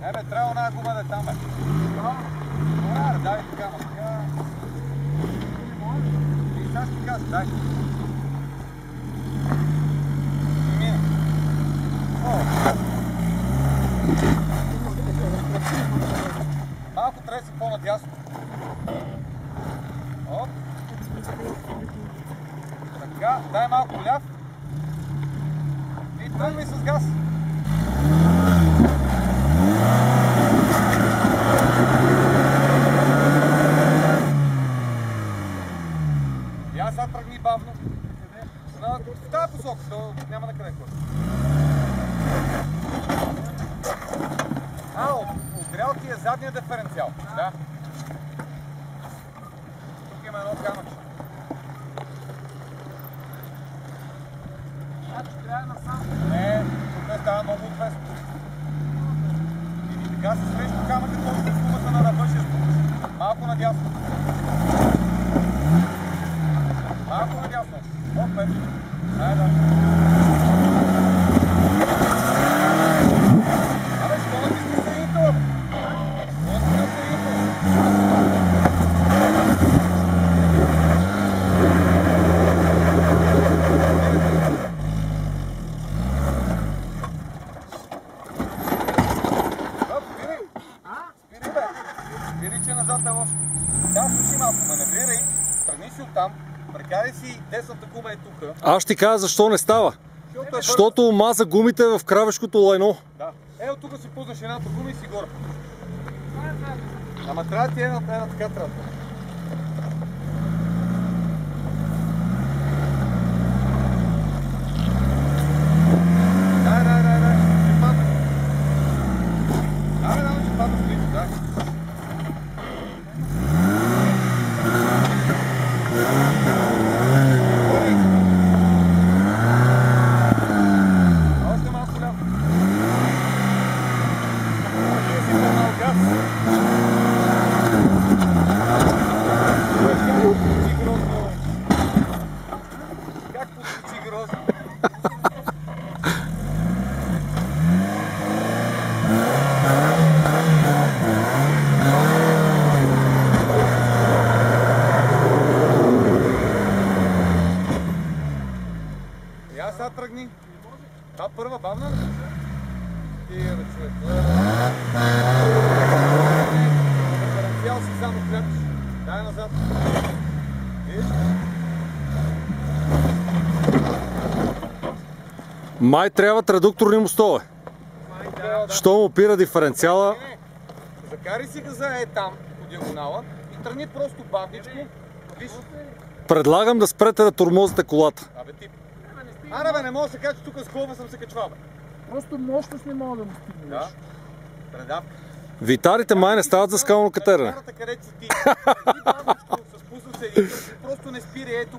Не бе, трябва една гума да е там, бе. Добре, дай така, ма така. И сега ще ти кажа, дай. Мина. Малко трябва да си по-надясно. Оп. Така, дай малко ляв. И тръгвай с газ. И аз сега тръгни бавно. В тази посока, то няма на къде хвърля. Отгрял ти е задния диференциал. Да. Тук има едно камъче. Значи трябва насам. Не, тук става много отвесно. И така се срещу камъка, толкова гумата на ръба ще спукаш. Малко надясно. Малко надясно. Опе. Дай да. Абе, що да ти сме средито? Що да ти сме средито? Спири, че назад е лошо. Да, слушай малко, маневрирай, тръгни си оттам, прекарай си десната гума е тук. Аз ще ти кажа защо не става. Защото маза гумите в кравешкото лайно. Да. Ето тук си пуснеш едната гума и си горе. Ама трябва да ти една така трябва. Дай. Ще падна. Давай, ще падна с лично, дай. Още малко ляво. Ще си по-малко газ. Как подскочи грозно? И аз сега тръгни. Та първа бавна ли? Тия бе, човек. Диференциал си само клепиш. Дай назад. Виж? Май трябват редукторни мостове. Що му опира диференциала? Закари си газа е там, по диагонала и тръгни просто бавничко. Виж? Предлагам да спрете да тормозите колата. Абе ти. Аре бе, не мога да се кажа, че тук с колба съм се качвал, бе. Просто мощност не мога да му стигнеш. Да. Предавка. Витарите май не стават за скално катерене. Карата където си ти. Ти бавничко, с пуснал се един, просто не спири, ето.